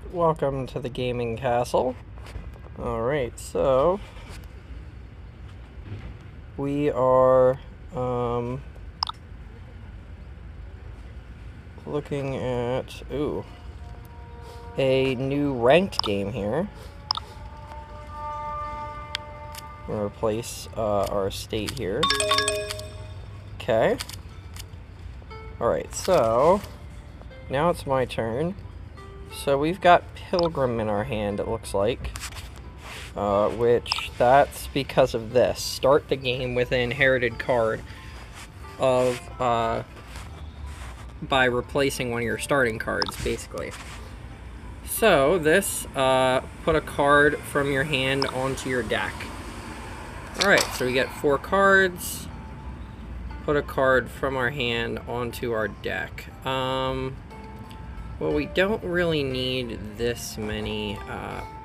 Welcome to the gaming castle. Alright, so we are looking at a new ranked game here. We're gonna replace our estate here. Okay. Alright, so now it's my turn. So we've got Pilgrim in our hand, it looks like. Which, that's because of this. Start the game with an inherited card of, by replacing one of your starting cards, basically. So, this, put a card from your hand onto your deck. Alright, so we get 4 cards. Put a card from our hand onto our deck. Well, we don't really need this many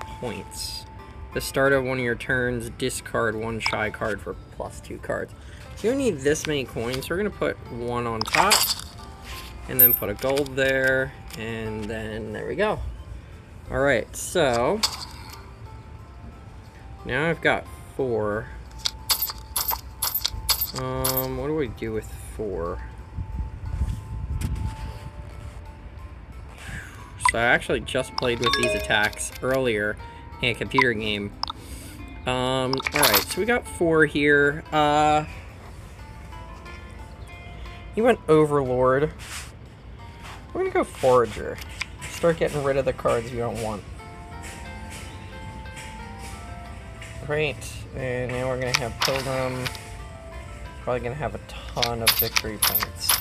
points. The start of one of your turns, discard 1 shy card for +2 cards. So you don't need this many coins. We're going to put 1 on top, and then put a gold there, and then there we go. Alright, so now I've got 4. What do we do with 4? So I actually just played with these attacks earlier in a computer game. Alright, so we got 4 here. He went Overlord. We're gonna go Forager. Start getting rid of the cards you don't want. Great, and now we're gonna have Pilgrim. Probably gonna have a ton of victory points.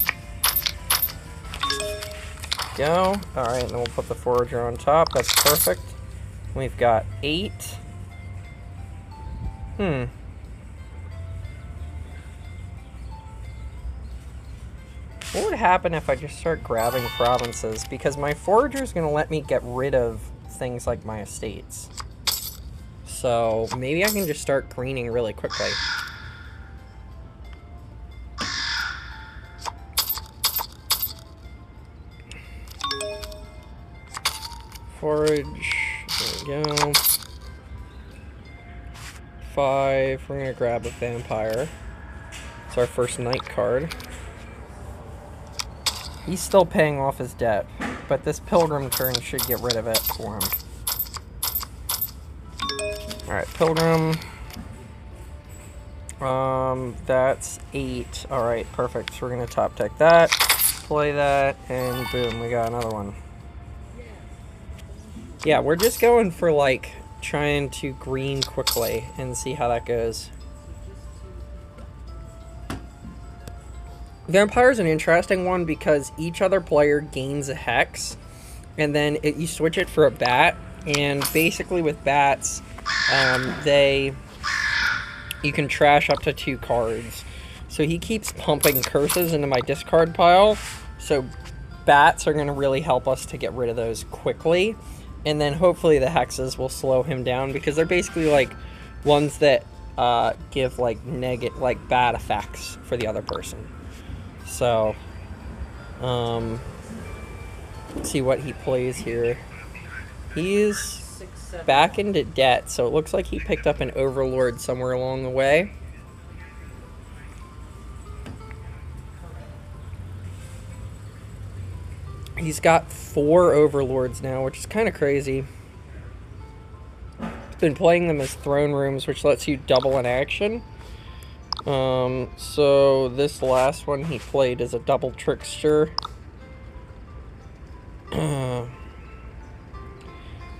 Go. Alright, and then we'll put the Forager on top. That's perfect. We've got 8. What would happen if I just start grabbing provinces? Because my Forager is going to let me get rid of things like my estates. So maybe I can just start greening really quickly. Forage. There we go. 5. We're going to grab a Vampire. It's our first Knight card. He's still paying off his debt, but this Pilgrim turn should get rid of it for him. Alright, Pilgrim. That's 8. Alright, perfect. So we're going to top deck that, play that, and boom, we got another one. Yeah, we're just going for, like, trying to green quickly and see how that goes. Vampire's an interesting one because each other player gains a hex, and then you switch it for a bat, and basically with bats, you can trash up to 2 cards. So he keeps pumping curses into my discard pile, so bats are going to really help us to get rid of those quickly. And then hopefully the hexes will slow him down, because they're basically like ones that give like bad effects for the other person. So, let's see what he plays here. He's back into debt, so it looks like he picked up an Overlord somewhere along the way. He's got 4 Overlords now, which is kind of crazy. He's been playing them as throne rooms, which lets you double in action. So this last one he played as a double trickster. Now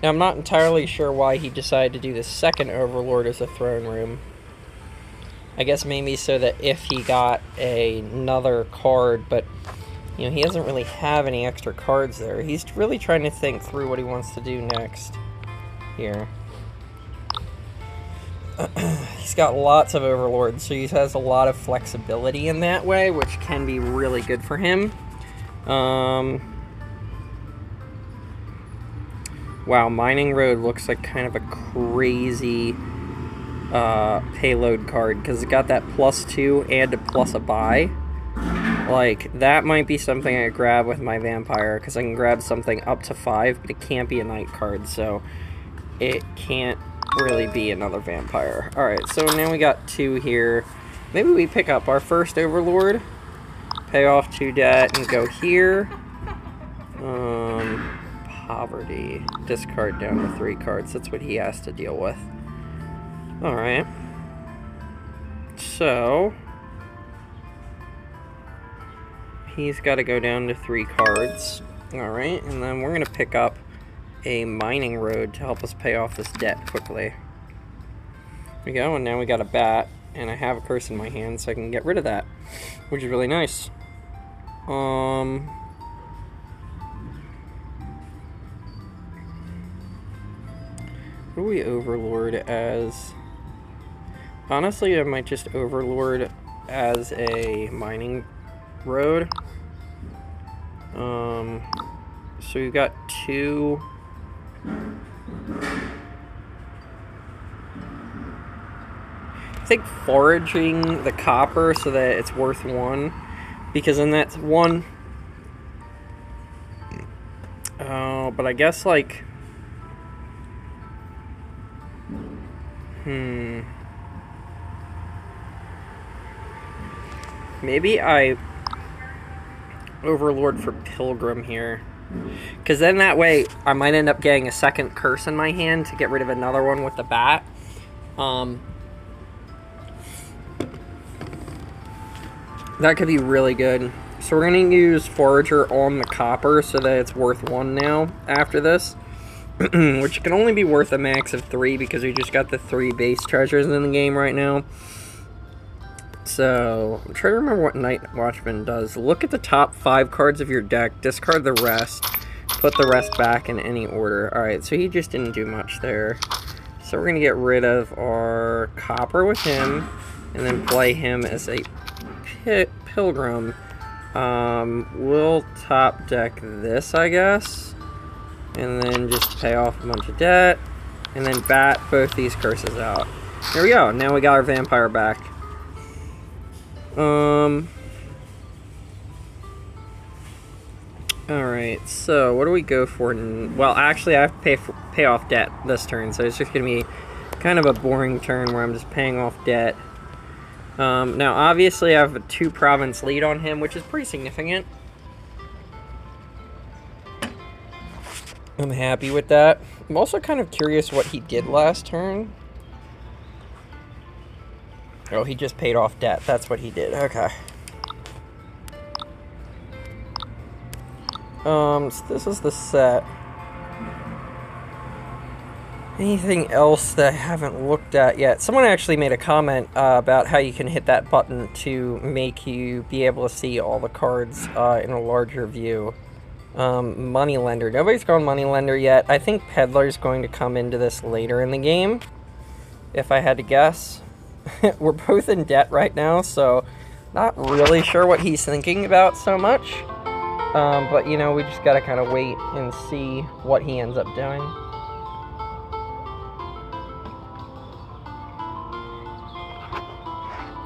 I'm not entirely sure why he decided to do the second Overlord as a throne room. I guess maybe so that if he got another card, but you know, he doesn't really have any extra cards there. He's really trying to think through what he wants to do next here. He's got lots of Overlords, so he has a lot of flexibility in that way, which can be really good for him. Wow, Mining Road looks like kind of a crazy payload card, because it got that +2 and a plus a buy. Like, that might be something I grab with my vampire, because I can grab something up to 5, but it can't be a night card, so it can't really be another vampire. Alright, so now we got 2 here. Maybe we pick up our first Overlord, pay off 2 debt, and go here. Poverty. Discard down to 3 cards. That's what he has to deal with. Alright. So he's got to go down to 3 cards. Alright, and then we're going to pick up a mining road to help us pay off this debt quickly. There we go, and now we got a bat, and I have a curse in my hand, so I can get rid of that, which is really nice. What do we Overlord as? Honestly, I might just Overlord as a mining road. So we've got 2. I think foraging the copper so that it's worth 1, because then that's 1. Oh, but I guess like, maybe I Overlord for Pilgrim here. Because then that way, I might end up getting a second curse in my hand to get rid of another one with the bat. That could be really good. So we're going to use Forager on the copper so that it's worth 1 now after this. Which can only be worth a max of 3 because we just got the 3 base treasures in the game right now. So, I'm trying to remember what Night Watchman does. Look at the top 5 cards of your deck, discard the rest, put the rest back in any order. Alright, so he just didn't do much there. So we're going to get rid of our copper with him, and then play him as a Pilgrim. We'll top deck this, I guess. And then just pay off a bunch of debt. And then bat both these curses out. There we go. Now we got our vampire back. Alright, so what do we go for? Well, actually I have to pay off debt this turn, so it's just going to be kind of a boring turn where I'm just paying off debt. Now obviously I have a 2 province lead on him, which is pretty significant. I'm happy with that. I'm also kind of curious what he did last turn. Oh, he just paid off debt. That's what he did. Okay. So this is the set. Anything else that I haven't looked at yet? Someone actually made a comment about how you can hit that button to make you be able to see all the cards in a larger view. Moneylender. Nobody's gone Moneylender yet. I think Peddler's going to come into this later in the game, if I had to guess. We're both in debt right now, so not really sure what he's thinking about so much. But, you know, we just gotta kind of wait and see what he ends up doing.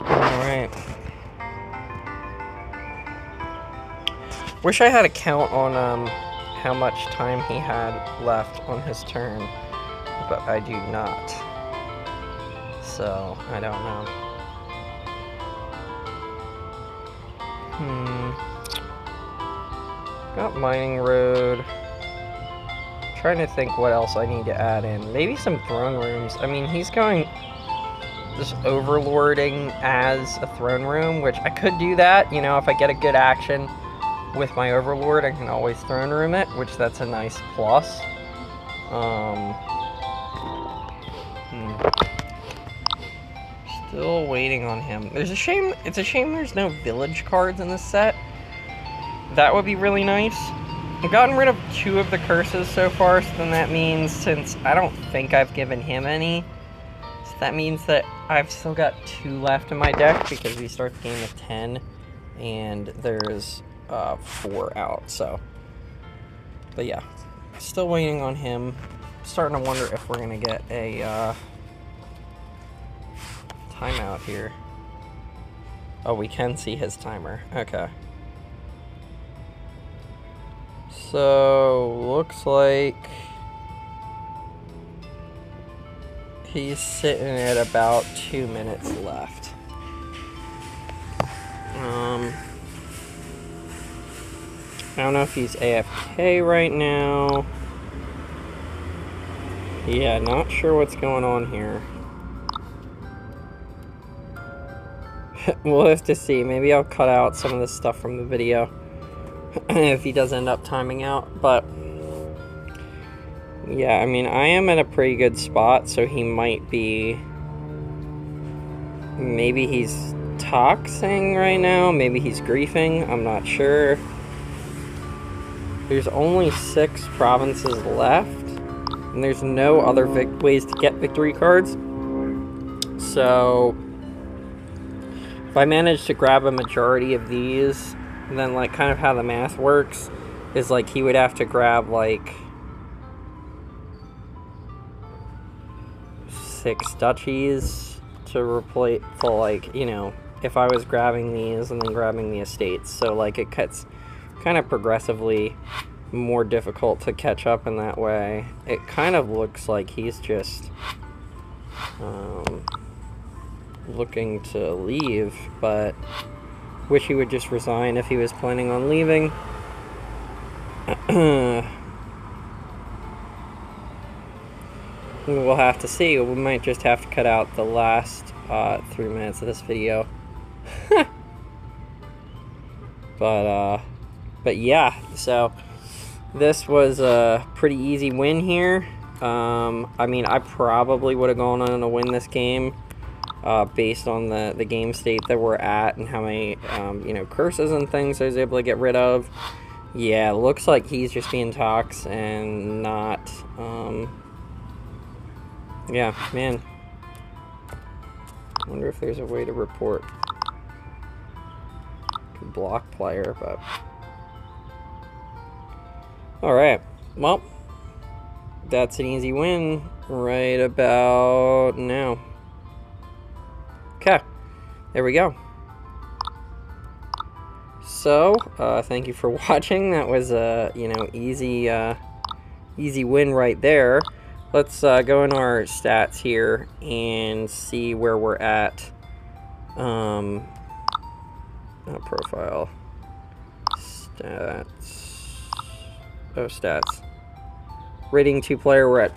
Alright. Wish I had a count on how much time he had left on his turn, but I do not. So, I don't know. Got Mining Road. Trying to think what else I need to add in. Maybe some throne rooms. I mean, he's going just overlording as a throne room, which I could do that. You know, if I get a good action with my overlord, I can always throne room it, which that's a nice plus. Still waiting on him. It's a shame there's no village cards in this set. That would be really nice. I've gotten rid of 2 of the curses so far, so then that means, since I don't think I've given him any, so that means that I've still got 2 left in my deck, because we start the game with 10, and there's 4 out, so. But yeah, still waiting on him. Starting to wonder if we're gonna get a timeout here. Oh, we can see his timer. Okay. So, looks like he's sitting at about 2 minutes left. I don't know if he's AFK right now. Yeah, not sure what's going on here. We'll have to see. Maybe I'll cut out some of the stuff from the video if he does end up timing out. But yeah, I mean, I am in a pretty good spot, so he might be... Maybe he's toxing right now. Maybe he's griefing. I'm not sure. There's only 6 provinces left, and there's no other ways to get victory cards. So if I manage to grab a majority of these, then like kind of how the math works is like he would have to grab like 6 duchies to replace, for like, you know, if I was grabbing these and then grabbing the estates. So like it gets kind of progressively more difficult to catch up in that way. It kind of looks like he's just looking to leave, but wish he would just resign if he was planning on leaving. We'll have to see. We might just have to cut out the last 3 minutes of this video. But yeah, so this was a pretty easy win here. I mean, I probably would have gone on to win this game based on the game state that we're at and how many you know, curses and things I was able to get rid of. Yeah, looks like he's just being tox and not yeah, man. I wonder if there's a way to report. Could block player, but alright, well, that's an easy win right about now. Okay, there we go. So, thank you for watching. That was a, you know, easy win right there. Let's go in our stats here and see where we're at. Profile. Stats. Oh, stats. Rating 2 player, we're at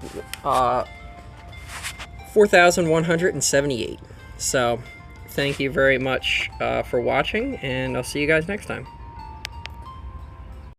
4,178. So, thank you very much for watching, and I'll see you guys next time.